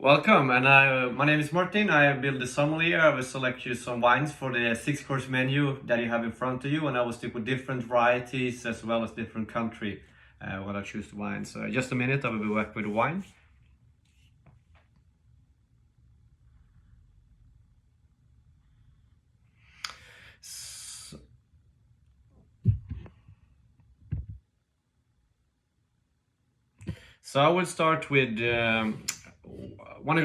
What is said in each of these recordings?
Welcome, and my name is Martin. I build the sommelier. I will select you some wines for the 6-course menu that you have in front of you, and I will stick with different varieties as well as different country when I choose the wine. So just a minute, I will be back with the wine. So I will start with. You want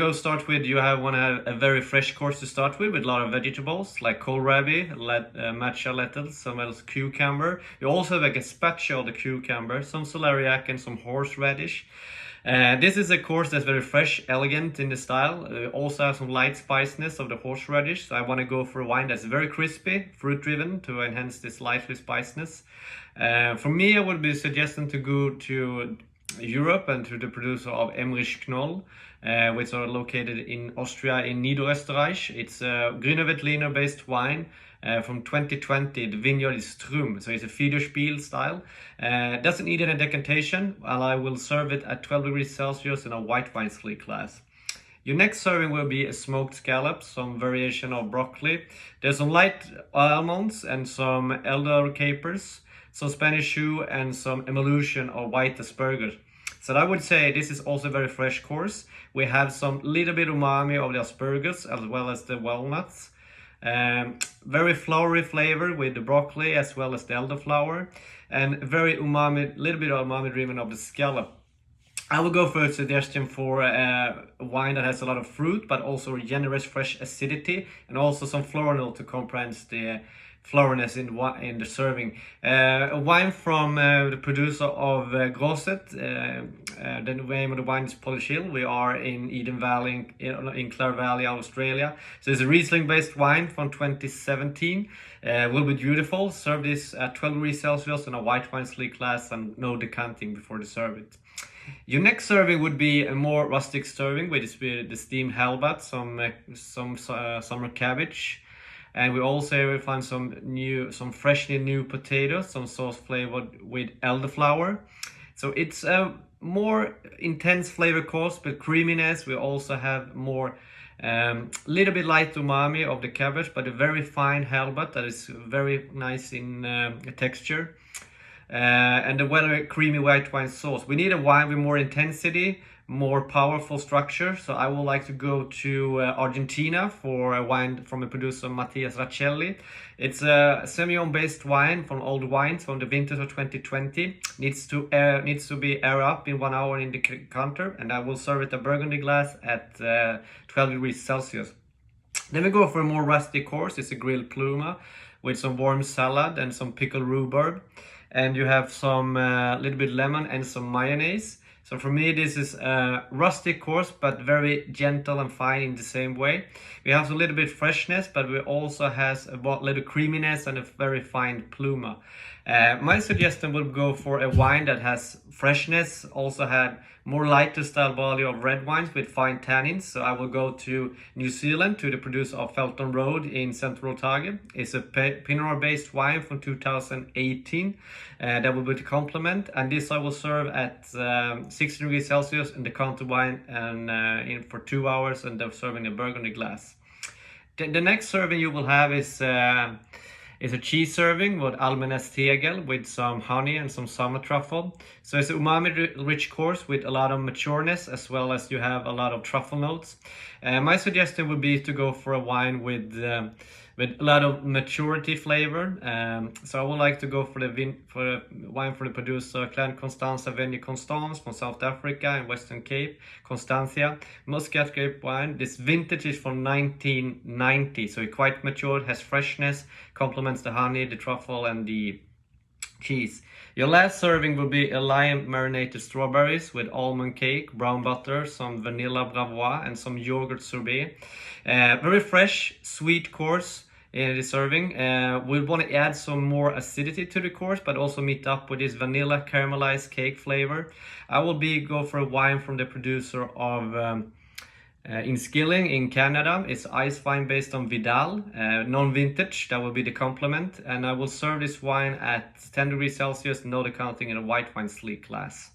to have a very fresh course to start with a lot of vegetables like kohlrabi, matcha lentils, some else cucumber. You also have a gazpacho of the cucumber, some celeriac and some horseradish. This is a course that's very fresh, elegant in the style. Also have some light spiciness of the horseradish. So I want to go for a wine that's very crispy, fruit-driven to enhance this lively spiciness. For me, I would be suggesting to go to Europe and to the producer of Emrich Knoll, which are located in Austria in Niederösterreich. It's a Grüner Veltliner based wine from 2020. The vineyard is Strum, so it's a Federspiel style. Doesn't need any decantation, and I will serve it at 12 degrees Celsius in a white wine sleek glass. Your next serving will be a smoked scallop, some variation of broccoli. There's some light almonds and some elder capers, some Spanish choux, and some emulsion of white asparagus. So I would say this is also a very fresh course. We have some little bit umami of the asparagus as well as the walnuts. Very flowery flavor with the broccoli as well as the elderflower, and very umami, little bit of umami driven of the scallop. I will go for a suggestion for a wine that has a lot of fruit, but also generous fresh acidity, and also some floral note to comprehend the floralness in the serving. A wine from the producer of Grosset. The name of the wine is Polish Hill. We are in Eden Valley, in Clare Valley, Australia. So it's a Riesling-based wine from 2017. Will be beautiful. Serve this at 12 degrees Celsius in a white wine sleek glass and no decanting before you serve it. Your next serving would be a more rustic serving with the steamed halibut, some summer cabbage, and we also find some freshly new potatoes, some sauce flavored with elderflower. So it's a more intense flavor course, but creaminess. We also have more little bit light umami of the cabbage, but a very fine halibut that is very nice in texture. And a well creamy white wine sauce. We need a wine with more intensity, more powerful structure. So I would like to go to Argentina for a wine from a producer, Mattias Raccelli. It's a Semillon based wine from old wines from the vintage of 2020. Needs to be air up in 1 hour in the counter, and I will serve it a Burgundy glass at 12 degrees Celsius. Then we go for a more rustic course. It's a grilled pluma with some warm salad and some pickled rhubarb. And you have some little bit lemon and some mayonnaise. So for me, this is a rustic course, but very gentle and fine in the same way. We have a little bit freshness, but we also has a little creaminess and a very fine pluma. My suggestion would go for a wine that has freshness, also had more lighter style body of red wines with fine tannins. So I will go to New Zealand to the producer of Felton Road in Central Otago. It's a Pinot based wine from 2018. That will be the complement, and this I will serve at 60 degrees Celsius in the counter wine and in for 2 hours, and then serving a Burgundy glass. The next serving you will have is a cheese serving with Almenes tegel with some honey and some summer truffle. So it's an umami-rich course with a lot of matureness, as well as you have a lot of truffle notes. My suggestion would be to go for a wine with a lot of maturity flavor. So I would like to go for a wine from the producer Clan Constanza Veni Constance from South Africa and Western Cape, Constancia. Muscat grape wine. This vintage is from 1990, so it's quite matured, has freshness, complements the honey, the truffle, and the cheese. Your last serving will be a lime marinated strawberries with almond cake, brown butter, some vanilla bravois, and some yogurt sorbet. Very fresh, sweet course in the serving. We want to add some more acidity to the course, but also meet up with this vanilla caramelized cake flavor. I will go for a wine from the producer of in Skilling in Canada. It's ice wine based on Vidal, non-vintage. That will be the complement, and I will serve this wine at 10 degrees Celsius, no decanting, in a white wine sleek glass.